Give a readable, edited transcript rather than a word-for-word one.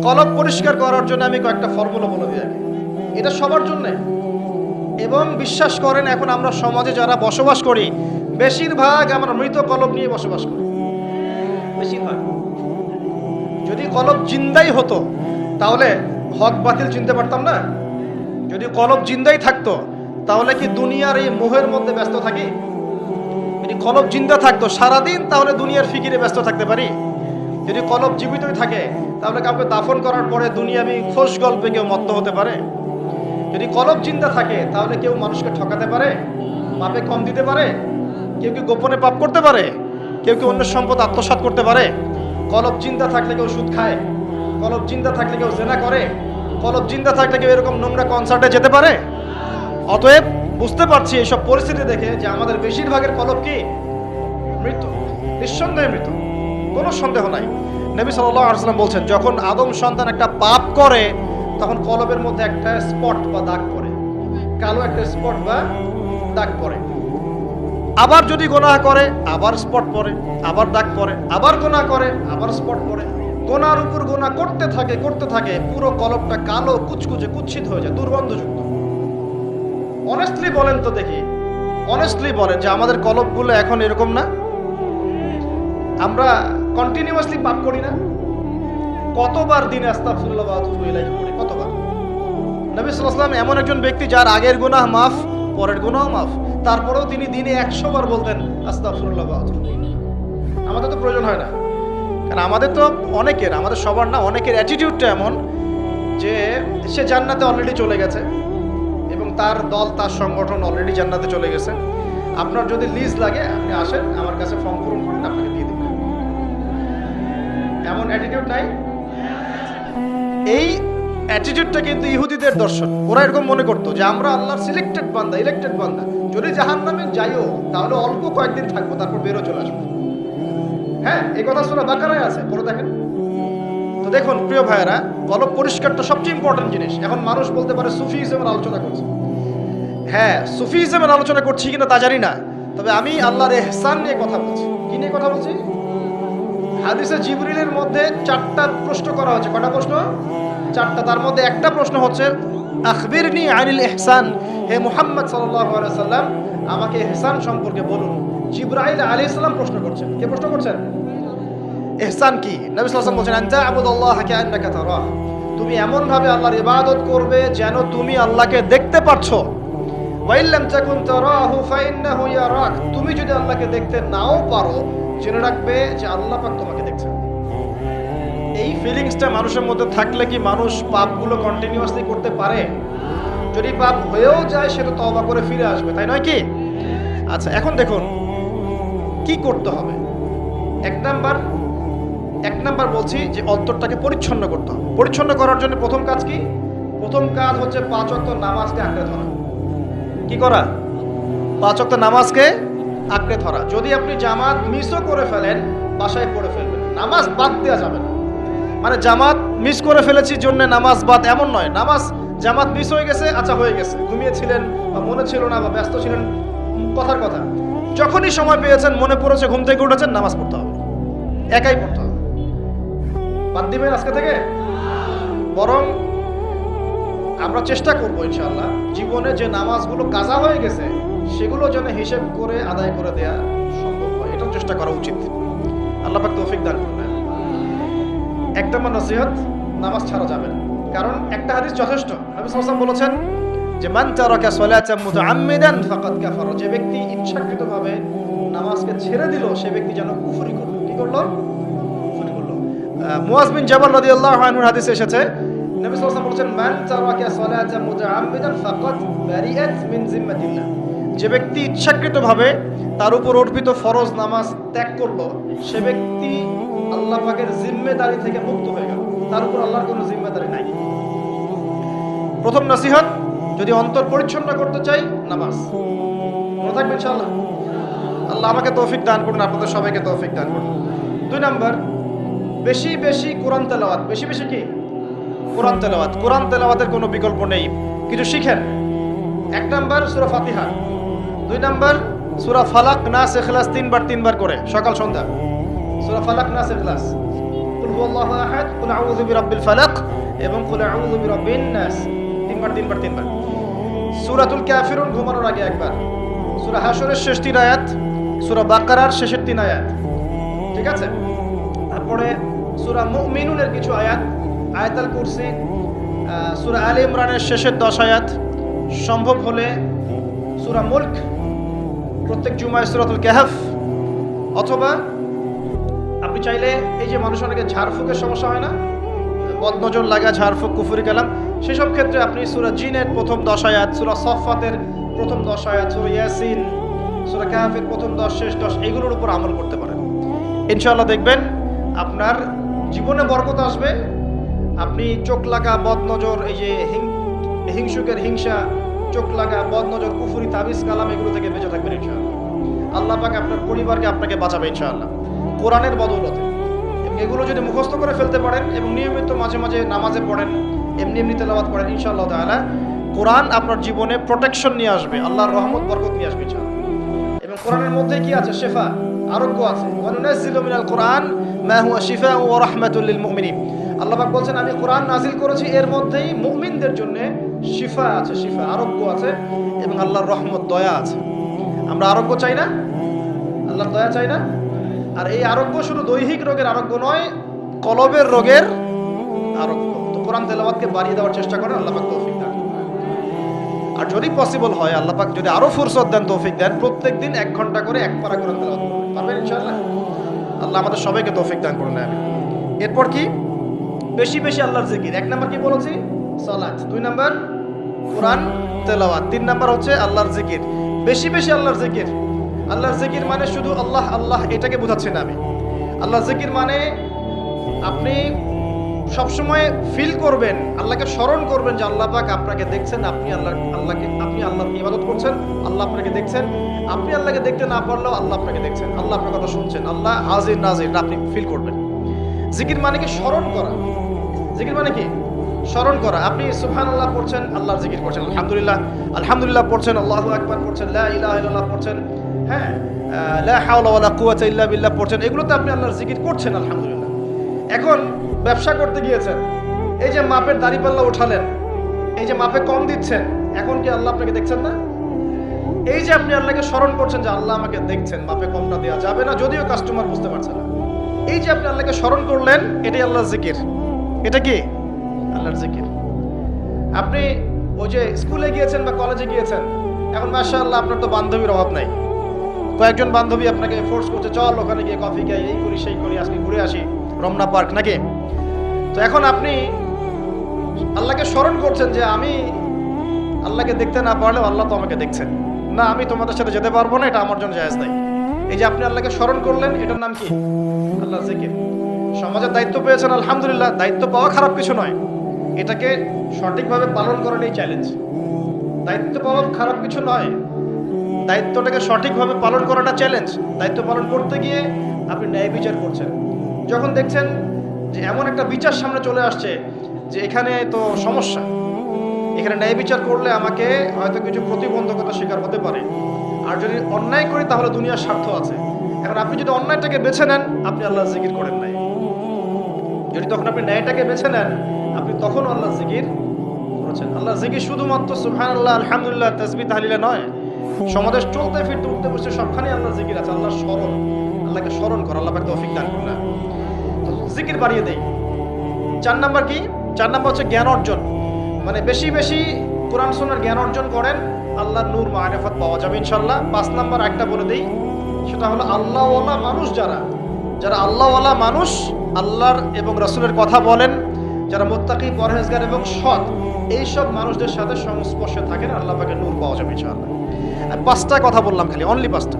কলব পরিষ্কার করার জন্য আমি কয়েকটা ফর্মুলা বলে দিই আগে। এটা সবার জন্য। এবং বিশ্বাস করেন, এখন আমরা সমাজে যারা বসবাস করি বেশিরভাগ আমরা মৃত কলব নিয়ে বসবাস করি। বেশিরভাগ। যদি কলব জিন্দাই হতো তাহলে হক বাতিল চিনতে পারতাম না। যদি কলব জিন্দাই থাকতো তাহলে কি দুনিয়ার এই মোহের মধ্যে ব্যস্ত থাকি? যদি কলব জিন্দা থাকতো সারাদিন তাহলে দুনিয়ার ফিকিরে ব্যস্ত থাকতে পারি? যদি কলব জীবিতই থাকে তাহলে কাউকে দাফন করার পরে দুনিয়াবি খোশ গল্পে কেউ মত্ত হতে পারে? যদি কলব জিন্দা থাকে তাহলে কেউ মানুষকে ঠকাতে পারে, পাপে কম দিতে পারে, কেউ কি গোপনে পাপ করতে পারে, কেউ কি অন্য সম্পদ আত্মসাৎ করতে পারে? কলব জিন্দা থাকলে কেউ সুদ খায়, কলব জিন্দা থাকলে কেউ জেনা করে, কলব জিন্দা থাকলে কেউ এরকম নোংরা কনসার্টে যেতে পারে? অতএব বুঝতে পারছি এইসব পরিস্থিতি দেখে যে আমাদের বেশিরভাগের কলব কি মৃত, নিঃসন্দেহে মৃত, কোনো সন্দেহ নাই। নবী সাল্লাল্লাহু আলাইহি ওয়াসাল্লাম বলছেন, যখন আদম সন্তান একটা পাপ করে তখন কলবের মধ্যে একটা স্পট বা দাগ পড়ে, কালো একটা স্পট বা দাগ পড়ে। আবার যদি গুনাহ করে আবার স্পট পড়ে, আবার দাগ পড়ে, আবার গুনাহ করে আবার স্পট পড়ে। গুনার উপর গুনাহ করতে থাকে পুরো কলবটা কালো কুচকুচে কুৎসিত হয়ে যায়, দুর্গন্ধযুক্ত। অনেস্টলি বলেন তো দেখি, অনেস্টলি বলেন যে আমাদের কলবগুলো এখন এরকম না? আমরা কন্টিনিউয়াসলি পাপ করি না? কতবার দিনে আস্তাগফিরুল্লাহ ওয়া আতুবু ইলাইহি করি? কতবার? নবী সাল্লাল্লাহু আলাইহি ওয়াসাল্লাম এমন একজন ব্যক্তি যার আগের গুনাহ মাফ, পরের গুনাহ মাফ, তারপরেও তিনি দিনে 100 বার বলতেন আস্তাগফিরুল্লাহ ওয়া আতুবু ইলাইহি। আমাদের তো প্রয়োজন হয় না, কারণ আমাদের তো অনেকের, আমাদের সবার না, অনেকের অ্যাটিটিউডটা এমন যে সে জান্নাতে অলরেডি চলে গেছে এবং তার দল, তার সংগঠন অলরেডি জান্নাতে চলে গেছে। আপনার যদি লিজ লাগে আপনি আসেন, আমার কাছে ফর্ম পূরণ করেন, আপনাকে দিয়ে দেবেন। এমন অ্যাটিটিউড নাই? এই অ্যাটিটিউডটা কিন্তু ইহুদিদের দর্শন। ওরা এরকম মনে করতো যে আমরা আল্লাহর সিলেক্টেড বান্দা, ইলেক্টেড বান্দা, যদি জাহান্নামে যাইও তাহলে অল্প কয়েকদিন থাকবো, তারপর বেরো চলে আসবো। হ্যাঁ, এই কথা সূরা বাকারায় আছে, পড়ে দেখেন তো। দেখুন প্রিয় ভাইয়েরা, কলব পরিষ্কারটা সবচেয়ে ইম্পর্টেন্ট জিনিস। এখন মানুষ বলতে পারে সুফিজমের আলোচনা করছে। হ্যাঁ, সুফিজমের আলোচনা করছি কিনা তা জানি না, তবে আমি আল্লাহর ইহসান নিয়ে কথা বলছি। কি নিয়ে কথা বলছি? হাদিসে জিবরিলের মধ্যে 4টা প্রশ্ন করা হচ্ছে। কয়টা প্রশ্ন? 4টা। তার মধ্যে একটা প্রশ্ন হচ্ছে আখবিরনি আনিল ইহসান, হে মুহাম্মদ সাল্লাল্লাহু আলাইহি সাল্লাম আমাকে ইহসান সম্পর্কে বলুন। জিবরাইল আলাইহিস সালাম প্রশ্ন করছেন। কে প্রশ্ন করছেন? ইহসান কি? নবী সাল্লাল্লাহু আলাইহি ওয়াসাল্লাম বলেন আনতা আবুদুল্লাহ কাআন্নাকা তারাহ, তুমি এমন ভাবে আল্লাহর ইবাদত করবে যেন তুমি আল্লাহকে দেখতে পাচ্ছো। ওয়া ইল্লাম তাকুন তারাহু ফাইন্নাহু ইয়ারাক, তুমি যদি আল্লাহকে দেখতে নাও পারো জেনে রাখবে যে আল্লাহ পাক তোমাকে দেখছেন। এই ফিলিংসটা মানুষের মধ্যে থাকলে কি মানুষ পাপগুলো কন্টিনিউয়াসলি করতে পারে? যদি পাপ হয়েও যায় সেটা তওবা করে ফিরে আসবে, তাই নয় কি? আচ্ছা, এখন দেখুন কি করতে হবে। এক নাম্বার বলছি যে অন্তরটাকে পরিচ্ছন্ন করতে হবে। পরিচ্ছন্ন করার জন্য প্রথম কাজ কি? প্রথম কাজ হচ্ছে 5 ওয়াক্ত নামাজকে আঁকড়ে ধরা। কি করা? 5 ওয়াক্ত নামাজকে আঁকড়ে ধরা। যদি আপনি জামাত মিসও করে ফেলেন বাসায় পড়ে ফেলবেন, নামাজ বাদ দেওয়া যাবে না। মানে জামাত মিস করে ফেলেছি জন্য নামাজ বাদ এমন নয়। নামাজ জামাত মিস হয়ে গেছে, আচ্ছা হয়ে গেছে, ঘুমিয়েছিলেন বা মনে ছিল না বা ব্যস্ত ছিলেন, কথার কথা, যখনই সময় পেয়েছেন, মনে পড়েছে, ঘুম থেকে উঠেছেন, নামাজ পড়তে হবে, একাই পড়তে হবে। বাদ দিবেন আজকে থেকে? বরং আমরা চেষ্টা করবো ইনশাআল্লাহ জীবনে যে নামাজগুলো কাজা হয়ে গেছে সেগুলো যেন হিসেব করে আদায় করে দেয়া সম্ভব হয়, এটাও চেষ্টা করা উচিত। আল্লাহ পাক তৌফিক দান করুন। এক নম্বর নসিহত, নামাজ ছাড়া যাবে না। কারণ একটা হাদিস যথেষ্ট। নবী সাল্লাল্লাহু আলাইহি ওয়াসাল্লাম বলেছেন যে মান তারাকা সালাতান মুতাআম্মিদান ফাকাদ কাফারা, যে ব্যক্তি ইচ্ছাকৃতভাবে নামাজকে ছেড়ে দিল সে ব্যক্তি যেন কুফরি করলো। কি করলো? কুফরি করলো। মুআজ বিন জাবাল রাদিয়াল্লাহু আনহুর হাদিসে এসেছে, নবী সাল্লাল্লাহু আলাইহি ওয়াসাল্লাম বলেছেন মান তারাকা সালাতান মুতাআম্মিদান ফাকাদ বারিআত মিন জিম্মাতিল্লাহ, যে ব্যক্তি ইচ্ছাকৃতভাবে তার উপর অর্পিত ফরজ নামাজ ত্যাগ করলো সে ব্যক্তি আল্লাহ পাকের জিম্মেদারি থেকে মুক্ত হয়ে গেল, তার উপর আল্লাহর কোনো জিম্মেদারি নাই। প্রথম নসিহত, যদি অন্তর পরিচ্ছন্ন করতে চাই নামাজ। মনে থাকবে ইনশাআল্লাহ। আল্লাহ আমাকে তৌফিক দান করুন, আপনাদের সবাইকে তৌফিক দান করুন। 2 নাম্বার, বেশি বেশি কোরআন তেলাওয়াত। বেশি বেশি কি? কোরআন তেলাওয়াত। কোরআন তেলাওয়াতের কোনো বিকল্প নেই, কিছু শিখেন। 1 নাম্বার সূরা ফাতিহা, 2 নাম্বার সূরা ফালাক নাস ইখলাস 3 বার করে সকাল সন্ধ্যা। সূরা ফালাক নাস ইখলাস, কুল হুয়াল্লাহু আহাদ, কুল আউযু বিরাব্বিল ফালাক এবং কুল আউযু বিরাব্বিন নাস। তিনবার। সূরাতুল কাফিরুন ঘুমানোর আগে একবার, সূরা হাশরের শেষ 3 আয়াত, সূরা বাকারার শেষের 3 আয়াত, ঠিক আছে? তারপরে সূরা মুমিনুনের কিছু আয়াত, আয়াতুল কুরসি, সূরা আলে ইমরানের শেষের 10 আয়াত, সম্ভব হলে সূরা মুলক, প্রত্যেক জুমায় সূরাতুল কাহফ, অথবা আপনি চাইলে এই যে মানুষ অনেকে ঝাড়ফুঁকের সমস্যা হয় না, বদনজর লাগা, ঝাড়ফুঁক, কুফরি কালাম, সেসব ক্ষেত্রে আপনি সূরা জিনের প্রথম 10 আয়াত, সূরা সফফাতের প্রথম 10 আয়াত, সূরা ইয়াসিন, সূরা কাহফের প্রথম 10 শেষ 10 এগুলোর উপর আমল করতে পারেন। ইনশাআল্লাহ দেখবেন আপনার জীবনে বরকত আসবে। আপনি চোখ লাগা, বদনজর, এই যে হিংসুকের হিংসা, চোখ লাগা, বদনজর, কুফরি, তাবিজ কালাম এগুলো থেকে বেঁচে থাকবেন ইনশাআল্লাহ। আল্লাহ পাক আপনার পরিবারকে আপনাকে বাঁচাবে ইনশাআল্লাহ কোরআনের বদৌলতে। এবং এগুলো যদি মুখস্থ করে ফেলতে পারেন এবং নিয়মিত মাঝে মাঝে নামাজে পড়েন, এমনি তেলাওয়াত করেন, ইনশাআল্লাহ তাআলা কোরআন আপনার জীবনে প্রোটেকশন নিয়ে আসবে, আল্লাহর রহমত বরকত নিয়ে আসবে ইনশাআল্লাহ। এবং কোরআনের মধ্যে কি আছে? শিফা, আরোগ্য আছে। ওয়া নুনাজ্জিলু মিনাল কোরআন মা হুয়া শিফাউন ওয়া রাহমাতুল লিল মুমিনিন। আল্লাহ পাক বলছেন আমি কোরআন নাজিল করেছি, এর মধ্যেই মুমিনদের জন্য শিফা আছে, শিফা আরোগ্য আছে এবং আল্লাহর রহমত, দয়া আছে। আমরা আরোগ্য চাই না? আল্লাহর দয়া চাই না? আর এই আরোগ্য শুধু দৈহিক রোগের আরোগ্য নয়, কলবের রোগের আরোগ্য। তো কোরআন তেলাওয়াতকে বাড়িয়ে দেওয়ার চেষ্টা করেন, আল্লাহ পাক তৌফিক দান করুন। আর যদি পসিবল হয়, আল্লাহ পাক যদি আরো ফুরসত দেন, তৌফিক দেন, প্রত্যেকদিন 1 ঘন্টা করে 1 পারা কোরআন তেলাওয়াত করবেন, পারবেন ইনশাআল্লাহ? আল্লাহ আমাদের সবাইকে তৌফিক দান করুন, আমিন। এরপর কি? বেশি বেশি আল্লাহর জিকির। 1 নাম্বার কি বলেছি? সালাত। 2 নাম্বার কোরআন তেলাওয়াত। 3 নাম্বার হচ্ছে আল্লাহর জিকির। বেশি বেশি আল্লাহর জিকির। আল্লাহর জিকির মানে শুধু আল্লাহ আল্লাহ এটাকে বোঝাচ্ছি না আমি। আল্লাহর জিকির মানে আপনি সবসময় ফিল করবেন, আল্লাহকে স্মরণ করবেন যে আল্লাহ পাক আপনাকে দেখছেন, আপনি আল্লাহর ইবাদত করছেন, আল্লাহ আপনাকে দেখছেন। আপনি আল্লাহকে দেখতে না পারলেও আল্লাহ আপনাকে দেখছেন, আল্লাহ আপনার কথা শুনছেন, আল্লাহ হাজির নাজির, আপনি ফিল করবেন। জিকির মানে কি? স্মরণ করা। জিকির মানে কি? স্মরণ করা। আপনি সুবহানাল্লাহ পড়ছেন, আল্লাহর জিকির করছেন, আলহামদুলিল্লাহ পড়ছেন, আল্লাহু আকবার পড়ছেন, লা ইলাহা ইল্লাল্লাহ পড়ছেন, হ্যাঁ, লা হাওলা ওয়ালা কুওয়াতা ইল্লা বিল্লাহ পড়ছেন, এগুলোতে আপনি আল্লাহর জিকির করছেন, আলহামদুলিল্লাহ। এখন ব্যবসা করতে গিয়েছেন, এই যে মাপের দাড়িপাল্লা উঠালেন, এই যে মাপে কম দিচ্ছেন, এখন কি আল্লাহ আপনাকে দেখছেন না? এই যে আপনি আল্লাহকে স্মরণ করছেন যে আল্লাহ আমাকে দেখছেন, মাপে কমটা দেওয়া যাবে না, যদিও কাস্টমার বুঝতে পারছে না। এই যে আপনি আল্লাহকে স্মরণ করলেন, এটাই আল্লাহর জিকির। এটা কি? আল্লাহর জিকির। আপনি ওই যে স্কুলে গিয়েছেন বা কলেজে গিয়েছেন, এখন মাশাআল্লাহ আপনার তো বান্ধবীর অভাব নাই, কয়েকজন বান্ধবী আপনাকে ফোর্স করছে, চল ওখানে গিয়ে কফি খাই, এই করি সেই করি, আজকে ঘুরে আসি রমনা পার্ক, নাকি? তো এখন আপনি আল্লাহকে স্মরণ করছেন যে আমি আল্লাহকে দেখতে না পারলেও আল্লাহ তো আমাকে দেখছেন, না আমি তোমাদের সাথে যেতে পারবো না, এটা আমার জন্য জায়েজ নাই। এই যে আপনি আল্লাহকে স্মরণ করলেন, এটার নাম কি? আল্লাহর জিকির। সমাজের দায়িত্ব পেয়েছেন, আলহামদুলিল্লাহ, দায়িত্ব পাওয়া খারাপ কিছু নয়, এটাকে সঠিকভাবে পালন করাটাই চ্যালেঞ্জ। দায়িত্ব পাওয়া খারাপ কিছু নয়, দায়িত্বটাকে সঠিকভাবে পালন করাটা চ্যালেঞ্জ। দায়িত্ব পালন করতে গিয়ে আপনি ন্যায় বিচার করছেন, যখন দেখছেন যে এমন একটা বিচার সামনে চলে আসছে যে এখানে তো সমস্যা, এখানে ন্যায় বিচার করলে আমাকে হয়তো কিছু প্রতিবন্ধকতা শিকার হতে পারে, আর যদি অন্যায় করি তাহলে দুনিয়ার স্বার্থ আছে। এখন আপনি যদি অন্যায়টাকে বেছে নেন, আপনি আল্লাহর জিকির করেন নাই। যদি তখন আপনি ন্যায়টাকে বেছে নেন, আপনি তখন আল্লাহর জিকির করেছেন। আল্লাহর জিকির শুধুমাত্র সুবহানাল্লাহ, আলহামদুলিল্লাহ, তাসবিহ, তাহলিলে নয়, সমাজে চলতে ফিরতে উঠতে বসতে সবখানে আল্লাহর জিকির আছে। আল্লাহর স্মরণ, আল্লাহকে স্মরণ করা, আল্লাহ পাক তৌফিক দান করুন। তো জিকির বাড়িয়ে দেই। 4 নাম্বার কি? 4 নাম্বার হচ্ছে জ্ঞান অর্জন। মানে বেশি বেশি কোরআন সুন্নাহর জ্ঞান অর্জন করেন, আল্লাহর নূর মারিফাত পাওয়া যাবে ইনশাআল্লাহ। 5 নাম্বার একটা বলে দেই, সেটা হলো আল্লাহওয়ালা মানুষ, যারা আল্লাহওয়ালা মানুষ, আল্লাহর এবং রাসূলের কথা বলেন, যারা মুত্তাকি, পরহেজগার এবং সৎ, এইসব মানুষদের সাথে সংস্পর্শে থাকেন, আল্লাহ পাকের নূর পাওয়া যাবে ইনশাআল্লাহ। আর 5টা কথা বললাম, খালি অনলি 5টা।